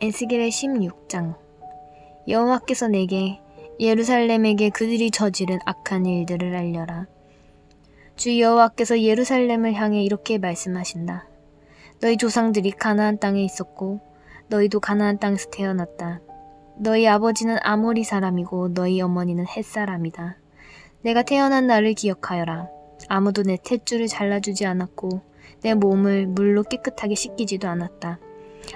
에스겔의 16장. 여호와께서 내게 예루살렘에게 그들이 저지른 악한 일들을 알려라. 주 여호와께서 예루살렘을 향해 이렇게 말씀하신다. 너희 조상들이 가나안 땅에 있었고 너희도 가나안 땅에서 태어났다. 너희 아버지는 아모리 사람이고 너희 어머니는 헷 사람이다. 내가 태어난 날을 기억하여라. 아무도 내 탯줄을 잘라주지 않았고 내 몸을 물로 깨끗하게 씻기지도 않았다.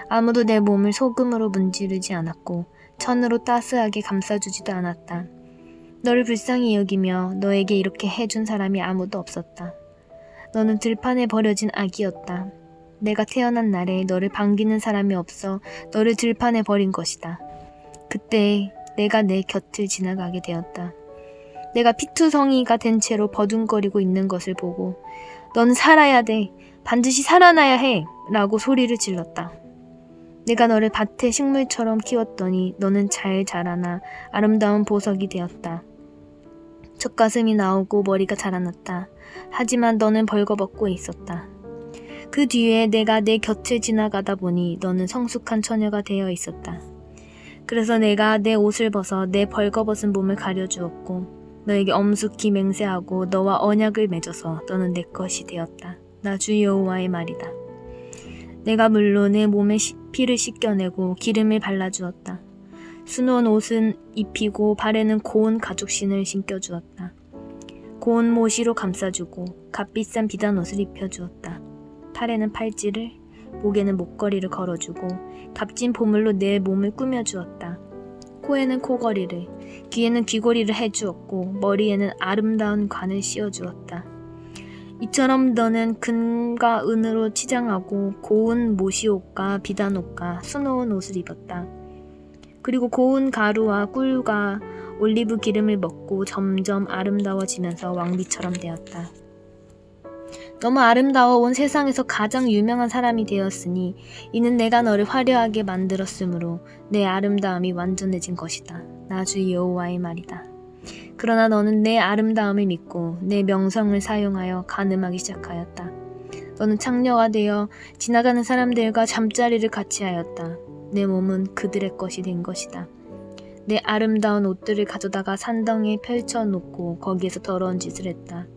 아무도 내 몸을 소금으로 문지르지 않았고 천으로 따스하게 감싸주지도 않았다. 너를 불쌍히 여기며 너에게 이렇게 해준 사람이 아무도 없었다. 너는 들판에 버려진 아기였다. 내가 태어난 날에 너를 반기는 사람이 없어 너를 들판에 버린 것이다. 그때 내가 내 곁을 지나가게 되었다. 내가 피투성이가 된 채로 버둥거리고 있는 것을 보고 너는 살아야 돼. 반드시 살아나야 해. 라고 소리를 질렀다. 내가 너를 밭의 식물처럼 키웠더니 너는 잘 자라나 아름다운 보석이 되었다. 젖가슴이 나오고 머리가 자라났다. 하지만 너는 벌거벗고 있었다. 그 뒤에 내가 내 곁을 지나가다 보니 너는 성숙한 처녀가 되어 있었다. 그래서 내가 내 옷을 벗어 내 벌거벗은 몸을 가려주었고 너에게 엄숙히 맹세하고 너와 언약을 맺어서 너는 내 것이 되었다. 나 주 여호와의 말이다. 내가 물로 내 몸에 피를 씻겨내고 기름을 발라주었다. 수놓은 옷은 입히고 발에는 고운 가죽신을 신겨주었다. 고운 모시로 감싸주고 값비싼 비단 옷을 입혀주었다. 팔에는 팔찌를, 목에는 목걸이를 걸어주고 값진 보물로 내 몸을 꾸며주었다. 코에는 코걸이를, 귀에는 귀걸이를 해주었고 머리에는 아름다운 관을 씌워주었다. 이처럼 너는 금과 은으로 치장하고 고운 모시옷과 비단옷과 수놓은 옷을 입었다. 그리고 고운 가루와 꿀과 올리브 기름을 먹고 점점 아름다워지면서 왕비처럼 되었다. 너무 아름다워 온 세상에서 가장 유명한 사람이 되었으니 이는 내가 너를 화려하게 만들었으므로 내 아름다움이 완전해진 것이다. 나 주 여호와의 말이다. 그러나 너는 내 아름다움을 믿고 내 명성을 사용하여 간음하기 시작하였다. 너는 창녀가 되어 지나가는 사람들과 잠자리를 같이 하였다. 내 몸은 그들의 것이 된 것이다. 내 아름다운 옷들을 가져다가 산덩이에 펼쳐놓고 거기에서 더러운 짓을 했다.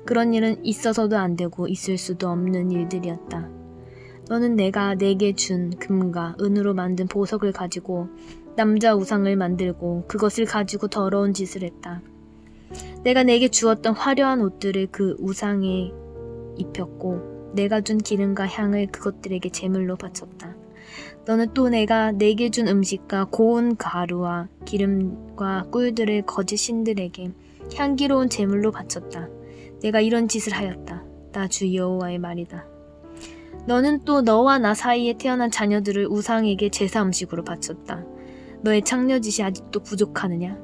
그런 일은 있어서도 안 되고 있을 수도 없는 일들이었다. 너는 내가 내게 준 금과 은으로 만든 보석을 가지고 남자 우상을 만들고 그것을 가지고 더러운 짓을 했다. 내가 내게 주었던 화려한 옷들을 그 우상에 입혔고 내가 준 기름과 향을 그것들에게 제물로 바쳤다. 너는 또 내가 내게 준 음식과 고운 가루와 기름과 꿀들을 거짓 신들에게 향기로운 제물로 바쳤다. 내가 이런 짓을 하였다. 나 주 여호와의 말이다. 너는 또 너와 나 사이에 태어난 자녀들을 우상에게 제사 음식으로 바쳤다. 너의 창녀짓이 아직도 부족하느냐?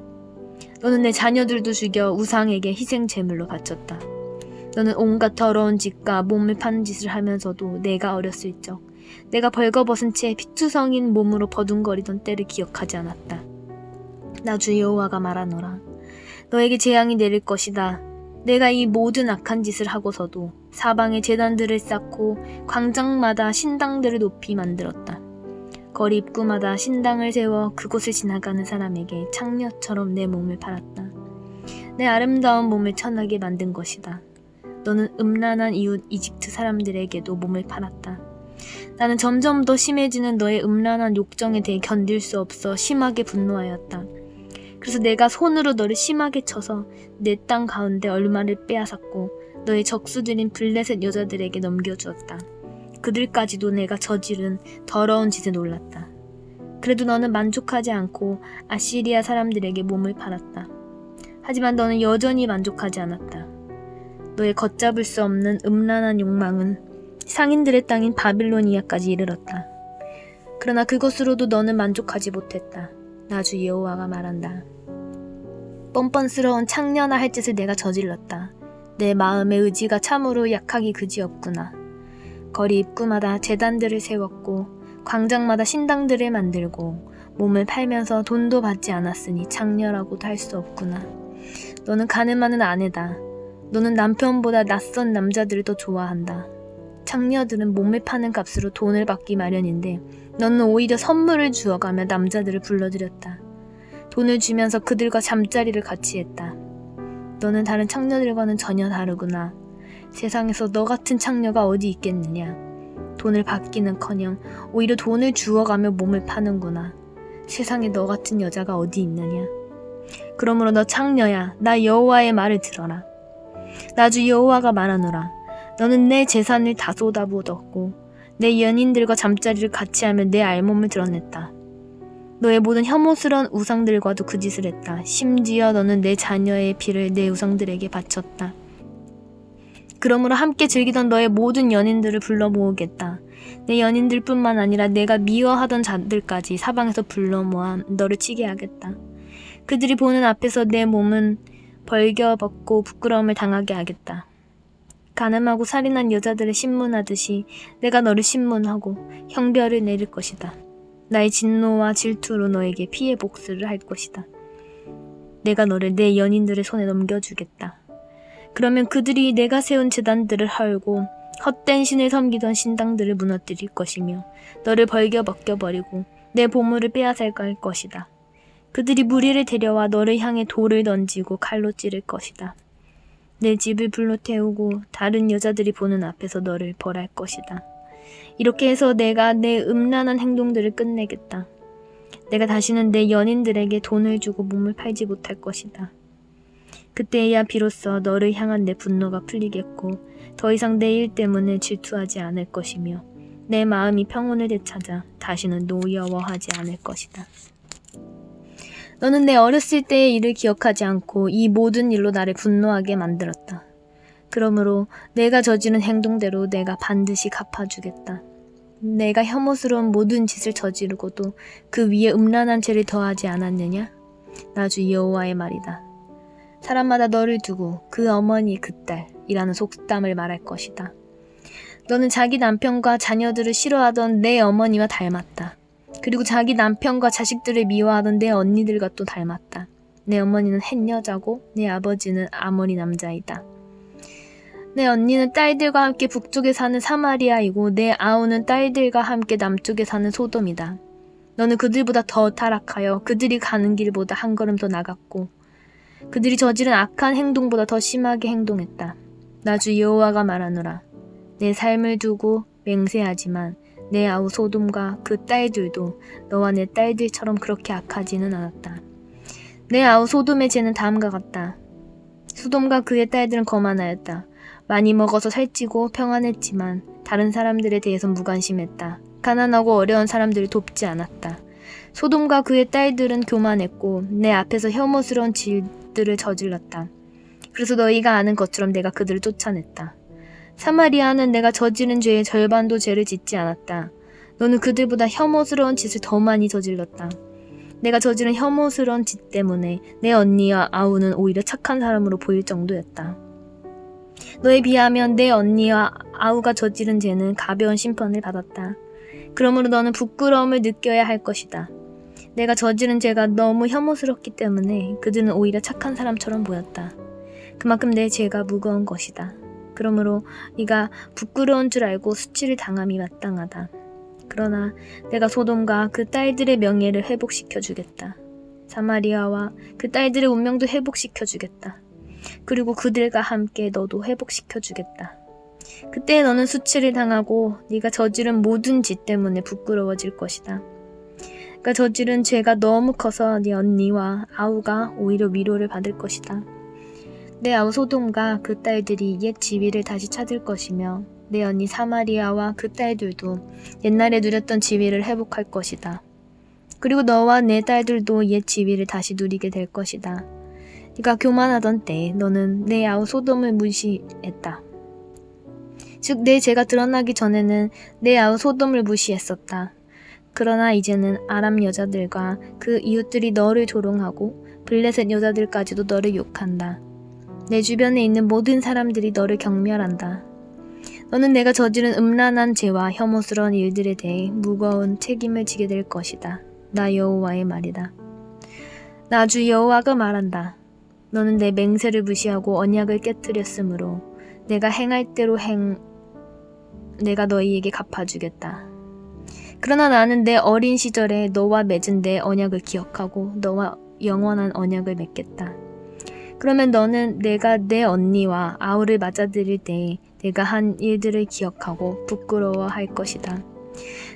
너는 내 자녀들도 죽여 우상에게 희생 제물로 바쳤다. 너는 온갖 더러운 짓과 몸을 파는 짓을 하면서도 내가 어렸을 적 내가 벌거벗은 채 피투성인 몸으로 버둥거리던 때를 기억하지 않았다. 나 주 여호와가 말하노라. 너에게 재앙이 내릴 것이다. 내가 이 모든 악한 짓을 하고서도 사방에 제단들을 쌓고 광장마다 신당들을 높이 만들었다. 거리 입구마다 신당을 세워 그곳을 지나가는 사람에게 창녀처럼 내 몸을 팔았다. 내 아름다운 몸을 천하게 만든 것이다. 너는 음란한 이웃 이집트 사람들에게도 몸을 팔았다. 나는 점점 더 심해지는 너의 음란한 욕정에 대해 견딜 수 없어 심하게 분노하였다. 그래서 내가 손으로 너를 심하게 쳐서 내 땅 가운데 얼마를 빼앗았고 너의 적수들인 블레셋 여자들에게 넘겨주었다. 그들까지도 내가 저지른 더러운 짓에 놀랐다. 그래도 너는 만족하지 않고 아시리아 사람들에게 몸을 팔았다. 하지만 너는 여전히 만족하지 않았다. 너의 걷잡을 수 없는 음란한 욕망은 상인들의 땅인 바빌로니아까지 이르렀다. 그러나 그것으로도 너는 만족하지 못했다. 나 주 여호와가 말한다. 뻔뻔스러운 창녀나 할 짓을 내가 저질렀다. 내 마음의 의지가 참으로 약하기 그지없구나. 거리 입구마다 제단들을 세웠고 광장마다 신당들을 만들고 몸을 팔면서 돈도 받지 않았으니 창녀라고도 할 수 없구나. 너는 가늠하는 아내다. 너는 남편보다 낯선 남자들을 더 좋아한다. 창녀들은 몸을 파는 값으로 돈을 받기 마련인데 너는 오히려 선물을 주어가며 남자들을 불러들였다. 돈을 주면서 그들과 잠자리를 같이 했다. 너는 다른 창녀들과는 전혀 다르구나. 세상에서 너 같은 창녀가 어디 있겠느냐. 돈을 받기는커녕 오히려 돈을 주어가며 몸을 파는구나. 세상에 너 같은 여자가 어디 있느냐. 그러므로 너 창녀야, 나 여호와의 말을 들어라. 나 주 여호와가 말하노라. 너는 내 재산을 다 쏟아부었고 내 연인들과 잠자리를 같이 하며 내 알몸을 드러냈다. 너의 모든 혐오스러운 우상들과도 그 짓을 했다. 심지어 너는 내 자녀의 피를 내 우상들에게 바쳤다. 그러므로 함께 즐기던 너의 모든 연인들을 불러 모으겠다. 내 연인들뿐만 아니라 내가 미워하던 자들까지 사방에서 불러 모아 너를 치게 하겠다. 그들이 보는 앞에서 내 몸은 벌겨벗고 부끄러움을 당하게 하겠다. 가늠하고 살인한 여자들을 신문하듯이 내가 너를 신문하고 형벌을 내릴 것이다. 나의 진노와 질투로 너에게 피해 복수를 할 것이다. 내가 너를 내 연인들의 손에 넘겨주겠다. 그러면 그들이 내가 세운 제단들을 헐고 헛된 신을 섬기던 신당들을 무너뜨릴 것이며 너를 벌겨 벗겨버리고 내 보물을 빼앗아갈 것이다. 그들이 무리를 데려와 너를 향해 돌을 던지고 칼로 찌를 것이다. 내 집을 불로 태우고 다른 여자들이 보는 앞에서 너를 벌할 것이다. 이렇게 해서 내가 내 음란한 행동들을 끝내겠다. 내가 다시는 내 연인들에게 돈을 주고 몸을 팔지 못할 것이다. 그때야 비로소 너를 향한 내 분노가 풀리겠고 더 이상 내 일 때문에 질투하지 않을 것이며 내 마음이 평온을 되찾아 다시는 노여워하지 않을 것이다. 너는 내 어렸을 때의 일을 기억하지 않고 이 모든 일로 나를 분노하게 만들었다. 그러므로 내가 저지른 행동대로 내가 반드시 갚아주겠다. 내가 혐오스러운 모든 짓을 저지르고도 그 위에 음란한 죄를 더하지 않았느냐? 나 주 여호와의 말이다. 사람마다 너를 두고 그 어머니 그 딸이라는 속담을 말할 것이다. 너는 자기 남편과 자녀들을 싫어하던 내 어머니와 닮았다. 그리고 자기 남편과 자식들을 미워하던 내 언니들과 또 닮았다. 내 어머니는 헷 여자고 내 아버지는 아모리 남자이다. 내 언니는 딸들과 함께 북쪽에 사는 사마리아이고 내 아우는 딸들과 함께 남쪽에 사는 소돔이다. 너는 그들보다 더 타락하여 그들이 가는 길보다 한 걸음 더 나갔고 그들이 저지른 악한 행동보다 더 심하게 행동했다. 나 주 여호와가 말하노라. 내 삶을 두고 맹세하지만 내 아우 소돔과 그 딸들도 너와 내 딸들처럼 그렇게 악하지는 않았다. 내 아우 소돔의 죄는 다음과 같다. 소돔과 그의 딸들은 거만하였다. 많이 먹어서 살찌고 평안했지만 다른 사람들에 대해서 무관심했다. 가난하고 어려운 사람들을 돕지 않았다. 소돔과 그의 딸들은 교만했고 내 앞에서 혐오스러운 질들을 저질렀다. 그래서 너희가 아는 것처럼 내가 그들을 쫓아냈다. 사마리아는 내가 저지른 죄의 절반도 죄를 짓지 않았다. 너는 그들보다 혐오스러운 짓을 더 많이 저질렀다. 내가 저지른 혐오스러운 짓 때문에 내 언니와 아우는 오히려 착한 사람으로 보일 정도였다. 너에 비하면 내 언니와 아우가 저지른 죄는 가벼운 심판을 받았다. 그러므로 너는 부끄러움을 느껴야 할 것이다. 내가 저지른 죄가 너무 혐오스럽기 때문에 그들은 오히려 착한 사람처럼 보였다. 그만큼 내 죄가 무거운 것이다. 그러므로 네가 부끄러운 줄 알고 수치를 당함이 마땅하다. 그러나 내가 소돔과 그 딸들의 명예를 회복시켜 주겠다. 사마리아와 그 딸들의 운명도 회복시켜 주겠다. 그리고 그들과 함께 너도 회복시켜 주겠다. 그때 너는 수치를 당하고 네가 저지른 모든 짓 때문에 부끄러워질 것이다. 네가 저지른 죄가 너무 커서 네 언니와 아우가 오히려 위로를 받을 것이다. 내 아우 소돔과 그 딸들이 옛 지위를 다시 찾을 것이며 내 언니 사마리아와 그 딸들도 옛날에 누렸던 지위를 회복할 것이다. 그리고 너와 내 딸들도 옛 지위를 다시 누리게 될 것이다. 네가 교만하던 때 너는 내 아우 소돔을 무시했다. 즉 내 죄가 드러나기 전에는 내 아우 소돔을 무시했었다. 그러나 이제는 아람 여자들과 그 이웃들이 너를 조롱하고 블레셋 여자들까지도 너를 욕한다. 내 주변에 있는 모든 사람들이 너를 경멸한다. 너는 내가 저지른 음란한 죄와 혐오스러운 일들에 대해 무거운 책임을 지게 될 것이다. 나 여호와의 말이다. 나 주 여호와가 말한다. 너는 내 맹세를 무시하고 언약을 깨뜨렸으므로 내가 행할 대로 내가 너희에게 갚아주겠다. 그러나 나는 내 어린 시절에 너와 맺은 내 언약을 기억하고 너와 영원한 언약을 맺겠다. 그러면 너는 내가 내 언니와 아우를 맞아들일 때에 내가 한 일들을 기억하고 부끄러워할 것이다.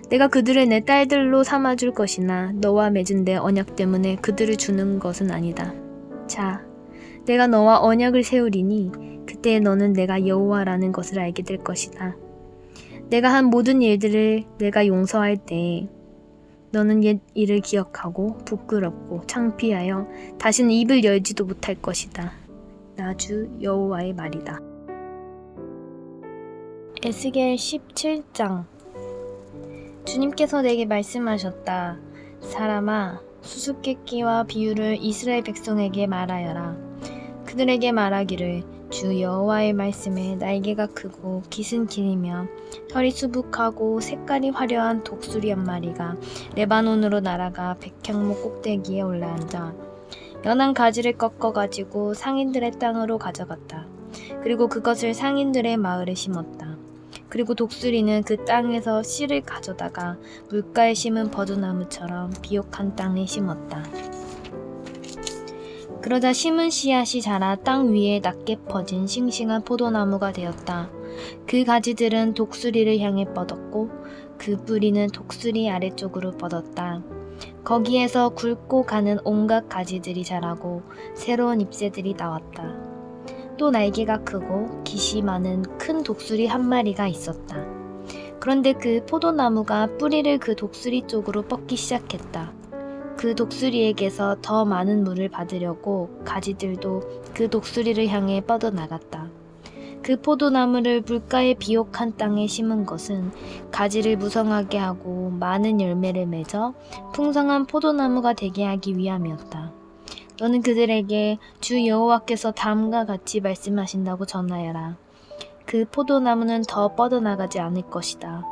내가 그들을 내 딸들로 삼아줄 것이나 너와 맺은 내 언약 때문에 그들을 주는 것은 아니다. 자, 내가 너와 언약을 세우리니 그때 너는 내가 여호와라는 것을 알게 될 것이다. 내가 한 모든 일들을 내가 용서할 때에 너는 옛 일을 기억하고 부끄럽고 창피하여 다시는 입을 열지도 못할 것이다. 나 주 여호와의 말이다. 에스겔 17장. 주님께서 내게 말씀하셨다. 사람아, 수수께끼와 비유를 이스라엘 백성에게 말하여라. 그들에게 말하기를 주 여호와의 말씀에 날개가 크고 깃은 길이며 털이 수북하고 색깔이 화려한 독수리 한 마리가 레바논으로 날아가 백향목 꼭대기에 올라앉아 연한 가지를 꺾어가지고 상인들의 땅으로 가져갔다. 그리고 그것을 상인들의 마을에 심었다. 그리고 독수리는 그 땅에서 씨를 가져다가 물가에 심은 버드나무처럼 비옥한 땅에 심었다. 그러자 심은 씨앗이 자라 땅 위에 낮게 퍼진 싱싱한 포도나무가 되었다. 그 가지들은 독수리를 향해 뻗었고 그 뿌리는 독수리 아래쪽으로 뻗었다. 거기에서 굵고 가는 온갖 가지들이 자라고 새로운 잎새들이 나왔다. 또 날개가 크고 깃이 많은 큰 독수리 한 마리가 있었다. 그런데 그 포도나무가 뿌리를 그 독수리 쪽으로 뻗기 시작했다. 그 독수리에게서 더 많은 물을 받으려고 가지들도 그 독수리를 향해 뻗어나갔다. 그 포도나무를 물가의 비옥한 땅에 심은 것은 가지를 무성하게 하고 많은 열매를 맺어 풍성한 포도나무가 되게 하기 위함이었다. 너는 그들에게 주 여호와께서 다음과 같이 말씀하신다고 전하여라. 그 포도나무는 더 뻗어나가지 않을 것이다.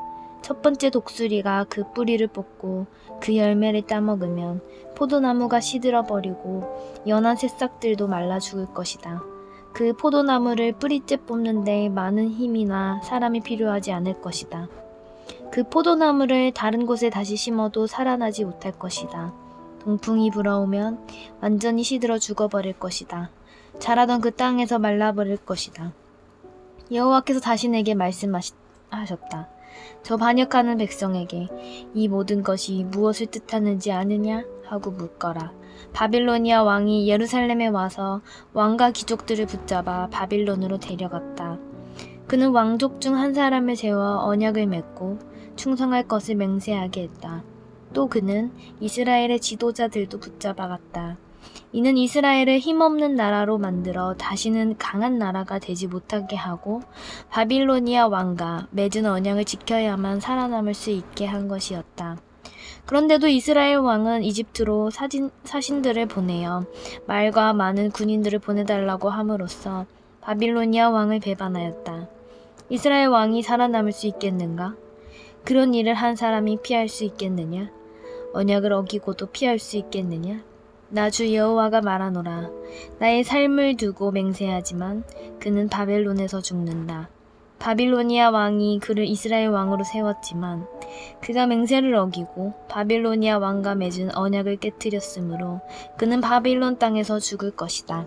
첫 번째 독수리가 그 뿌리를 뽑고 그 열매를 따먹으면 포도나무가 시들어 버리고 연한 새싹들도 말라 죽을 것이다. 그 포도나무를 뿌리째 뽑는데 많은 힘이나 사람이 필요하지 않을 것이다. 그 포도나무를 다른 곳에 다시 심어도 살아나지 못할 것이다. 동풍이 불어오면 완전히 시들어 죽어버릴 것이다. 자라던 그 땅에서 말라버릴 것이다. 여호와께서 다시 내게 말씀하셨다. 저 반역하는 백성에게 이 모든 것이 무엇을 뜻하는지 아느냐? 하고 묻거라. 바빌로니아 왕이 예루살렘에 와서 왕과 귀족들을 붙잡아 바빌론으로 데려갔다. 그는 왕족 중 한 사람을 세워 언약을 맺고 충성할 것을 맹세하게 했다. 또 그는 이스라엘의 지도자들도 붙잡아갔다. 이는 이스라엘을 힘없는 나라로 만들어 다시는 강한 나라가 되지 못하게 하고 바빌로니아 왕과 맺은 언약을 지켜야만 살아남을 수 있게 한 것이었다. 그런데도 이스라엘 왕은 이집트로 사신들을 보내어 말과 많은 군인들을 보내달라고 함으로써 바빌로니아 왕을 배반하였다. 이스라엘 왕이 살아남을 수 있겠는가? 그런 일을 한 사람이 피할 수 있겠느냐? 언약을 어기고도 피할 수 있겠느냐? 나 주 여호와가 말하노라. 나의 삶을 두고 맹세하지만 그는 바벨론에서 죽는다. 바빌로니아 왕이 그를 이스라엘 왕으로 세웠지만 그가 맹세를 어기고 바빌로니아 왕과 맺은 언약을 깨뜨렸으므로 그는 바빌론 땅에서 죽을 것이다.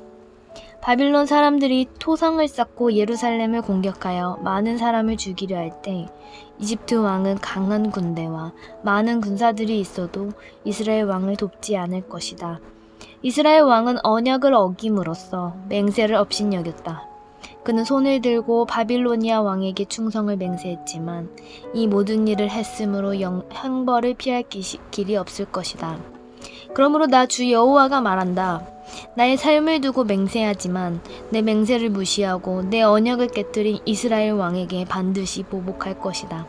바빌론 사람들이 토성을 쌓고 예루살렘을 공격하여 많은 사람을 죽이려 할 때 이집트 왕은 강한 군대와 많은 군사들이 있어도 이스라엘 왕을 돕지 않을 것이다. 이스라엘 왕은 언약을 어김으로써 맹세를 업신여겼다. 그는 손을 들고 바빌로니아 왕에게 충성을 맹세했지만 이 모든 일을 했으므로 형벌을 피할 길이 없을 것이다. 그러므로 나 주 여호와가 말한다. 나의 삶을 두고 맹세하지만 내 맹세를 무시하고 내 언약을 깨뜨린 이스라엘 왕에게 반드시 보복할 것이다.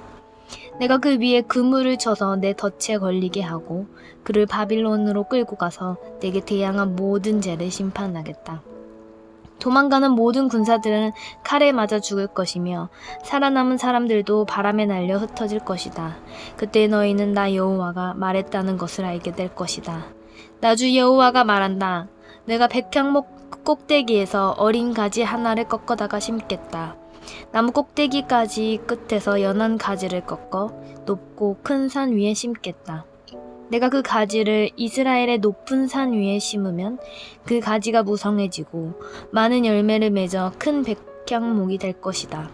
내가 그 위에 그물을 쳐서 내 덫에 걸리게 하고 그를 바빌론으로 끌고 가서 내게 대항한 모든 죄를 심판하겠다. 도망가는 모든 군사들은 칼에 맞아 죽을 것이며 살아남은 사람들도 바람에 날려 흩어질 것이다. 그때 너희는 나 여호와가 말했다는 것을 알게 될 것이다. 나 주 여호와가 말한다. 내가 백향목 꼭대기에서 어린 가지 하나를 꺾어다가 심겠다. 나무 꼭대기까지 끝에서 연한 가지를 꺾어 높고 큰 산 위에 심겠다. 내가 그 가지를 이스라엘의 높은 산 위에 심으면 그 가지가 무성해지고 많은 열매를 맺어 큰 백향목이 될 것이다.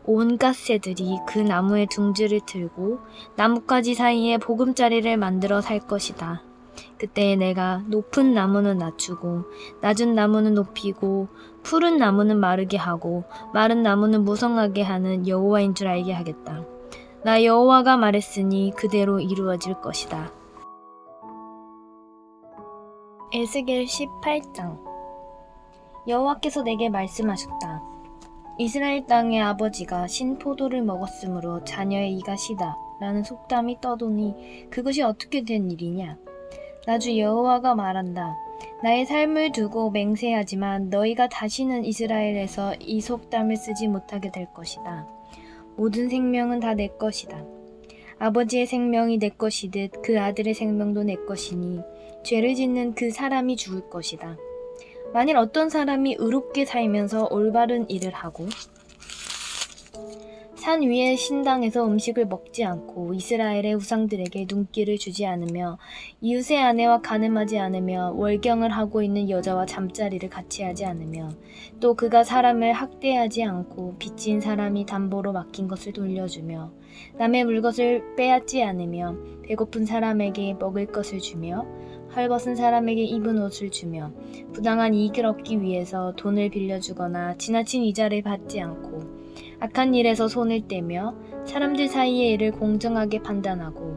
온갖 새들이 그 나무의 둥지를 틀고 나뭇가지 사이에 보금자리를 만들어 살 것이다. 그때 내가 높은 나무는 낮추고 낮은 나무는 높이고 푸른 나무는 마르게 하고 마른 나무는 무성하게 하는 여호와인 줄 알게 하겠다. 나 여호와가 말했으니 그대로 이루어질 것이다. 에스겔 18장. 여호와께서 내게 말씀하셨다. 이스라엘 땅의 아버지가 신포도를 먹었으므로 자녀의 이가 시다 라는 속담이 떠도니 그것이 어떻게 된 일이냐? 나 주 여호와가 말한다. 나의 삶을 두고 맹세하지만 너희가 다시는 이스라엘에서 이 속담을 쓰지 못하게 될 것이다. 모든 생명은 다 내 것이다. 아버지의 생명이 내 것이듯 그 아들의 생명도 내 것이니 죄를 짓는 그 사람이 죽을 것이다. 만일 어떤 사람이 의롭게 살면서 올바른 일을 하고 산 위의 신당에서 음식을 먹지 않고 이스라엘의 우상들에게 눈길을 주지 않으며 이웃의 아내와 간음하지 않으며 월경을 하고 있는 여자와 잠자리를 같이 하지 않으며 또 그가 사람을 학대하지 않고 빚진 사람이 담보로 맡긴 것을 돌려주며 남의 물것을 빼앗지 않으며 배고픈 사람에게 먹을 것을 주며 헐벗은 사람에게 입은 옷을 주며 부당한 이익을 얻기 위해서 돈을 빌려주거나 지나친 이자를 받지 않고 악한 일에서 손을 떼며 사람들 사이의 일을 공정하게 판단하고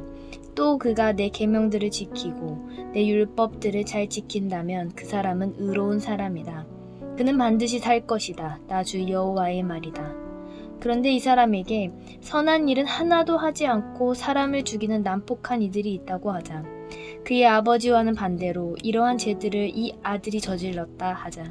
또 그가 내 계명들을 지키고 내 율법들을 잘 지킨다면 그 사람은 의로운 사람이다. 그는 반드시 살 것이다. 나 주 여호와의 말이다. 그런데 이 사람에게 선한 일은 하나도 하지 않고 사람을 죽이는 난폭한 이들이 있다고 하자. 그의 아버지와는 반대로 이러한 죄들을 이 아들이 저질렀다 하자.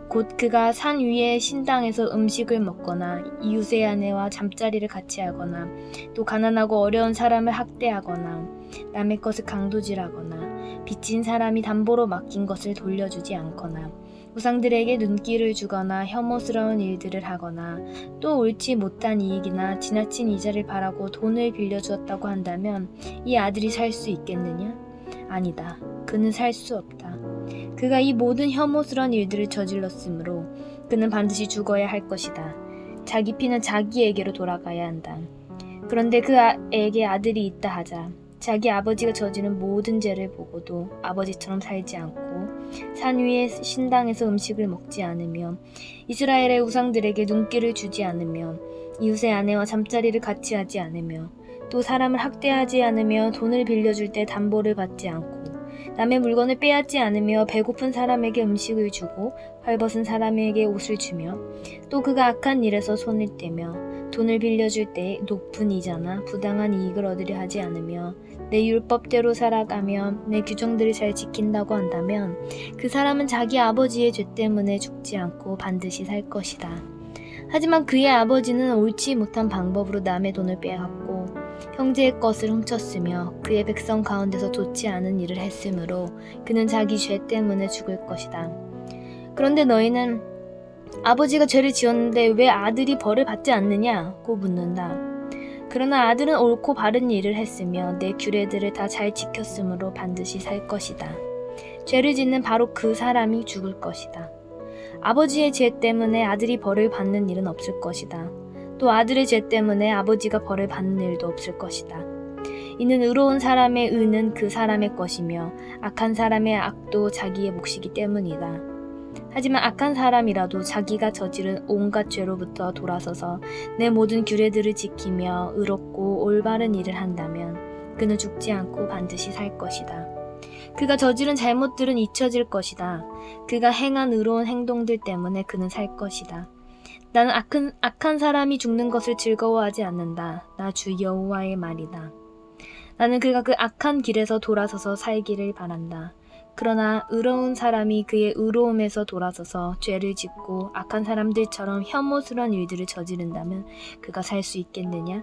곧 그가 산 위의 신당에서 음식을 먹거나 이웃의 아내와 잠자리를 같이 하거나 또 가난하고 어려운 사람을 학대하거나 남의 것을 강도질하거나 빚진 사람이 담보로 맡긴 것을 돌려주지 않거나 우상들에게 눈길을 주거나 혐오스러운 일들을 하거나 또 옳지 못한 이익이나 지나친 이자를 바라고 돈을 빌려주었다고 한다면 이 아들이 살 수 있겠느냐? 아니다. 그는 살 수 없다. 그가 이 모든 혐오스러운 일들을 저질렀으므로 그는 반드시 죽어야 할 것이다. 자기 피는 자기에게로 돌아가야 한다. 그런데 그에게 아들이 있다 하자. 자기 아버지가 저지른 모든 죄를 보고도 아버지처럼 살지 않고 산 위의 신당에서 음식을 먹지 않으며 이스라엘의 우상들에게 눈길을 주지 않으며 이웃의 아내와 잠자리를 같이 하지 않으며 또 사람을 학대하지 않으며 돈을 빌려줄 때 담보를 받지 않고 남의 물건을 빼앗지 않으며 배고픈 사람에게 음식을 주고 헐벗은 사람에게 옷을 주며 또 그가 악한 일에서 손을 떼며 돈을 빌려줄 때 높은 이자나 부당한 이익을 얻으려 하지 않으며 내 율법대로 살아가며 내 규정들을 잘 지킨다고 한다면 그 사람은 자기 아버지의 죄 때문에 죽지 않고 반드시 살 것이다. 하지만 그의 아버지는 옳지 못한 방법으로 남의 돈을 빼앗고 형제의 것을 훔쳤으며 그의 백성 가운데서 좋지 않은 일을 했으므로 그는 자기 죄 때문에 죽을 것이다. 그런데 너희는 아버지가 죄를 지었는데 왜 아들이 벌을 받지 않느냐고 묻는다. 그러나 아들은 옳고 바른 일을 했으며 내 규례들을 다 잘 지켰으므로 반드시 살 것이다. 죄를 짓는 바로 그 사람이 죽을 것이다. 아버지의 죄 때문에 아들이 벌을 받는 일은 없을 것이다. 또 아들의 죄 때문에 아버지가 벌을 받는 일도 없을 것이다. 이는 의로운 사람의 의는 그 사람의 것이며 악한 사람의 악도 자기의 몫이기 때문이다. 하지만 악한 사람이라도 자기가 저지른 온갖 죄로부터 돌아서서 내 모든 규례들을 지키며 의롭고 올바른 일을 한다면 그는 죽지 않고 반드시 살 것이다. 그가 저지른 잘못들은 잊혀질 것이다. 그가 행한 의로운 행동들 때문에 그는 살 것이다. 나는 악한 사람이 죽는 것을 즐거워하지 않는다. 나 주 여호와의 말이다. 나는 그가 그 악한 길에서 돌아서서 살기를 바란다. 그러나 의로운 사람이 그의 의로움에서 돌아서서 죄를 짓고 악한 사람들처럼 혐오스러운 일들을 저지른다면 그가 살 수 있겠느냐?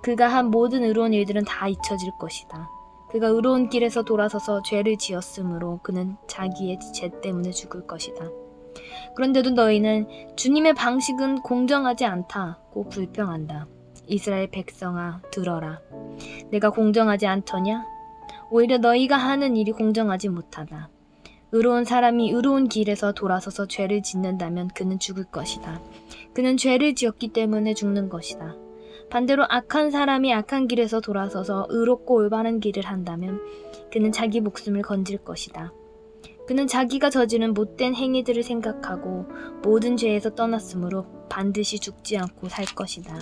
그가 한 모든 의로운 일들은 다 잊혀질 것이다. 그가 의로운 길에서 돌아서서 죄를 지었으므로 그는 자기의 죄 때문에 죽을 것이다. 그런데도 너희는 주님의 방식은 공정하지 않다고 불평한다. 이스라엘 백성아, 들어라. 내가 공정하지 않더냐? 오히려 너희가 하는 일이 공정하지 못하다. 의로운 사람이 의로운 길에서 돌아서서 죄를 짓는다면 그는 죽을 것이다. 그는 죄를 지었기 때문에 죽는 것이다. 반대로 악한 사람이 악한 길에서 돌아서서 의롭고 올바른 길을 한다면 그는 자기 목숨을 건질 것이다. 그는 자기가 저지른 못된 행위들을 생각하고 모든 죄에서 떠났으므로 반드시 죽지 않고 살 것이다.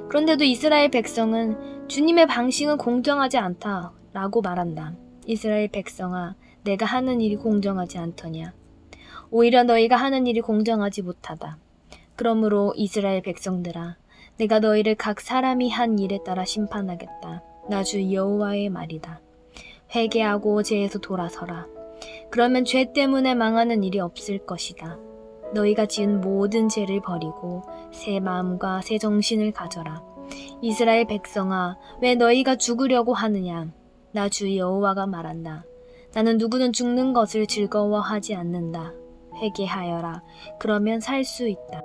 그런데도 이스라엘 백성은 주님의 방식은 공정하지 않다라고 말한다. 이스라엘 백성아, 내가 하는 일이 공정하지 않더냐? 오히려 너희가 하는 일이 공정하지 못하다. 그러므로 이스라엘 백성들아, 내가 너희를 각 사람이 한 일에 따라 심판하겠다. 나 주 여호와의 말이다. 회개하고 죄에서 돌아서라. 그러면 죄 때문에 망하는 일이 없을 것이다. 너희가 지은 모든 죄를 버리고 새 마음과 새 정신을 가져라. 이스라엘 백성아, 왜 너희가 죽으려고 하느냐? 나 주 여호와가 말한다. 나는 누구는 죽는 것을 즐거워하지 않는다. 회개하여라. 그러면 살 수 있다.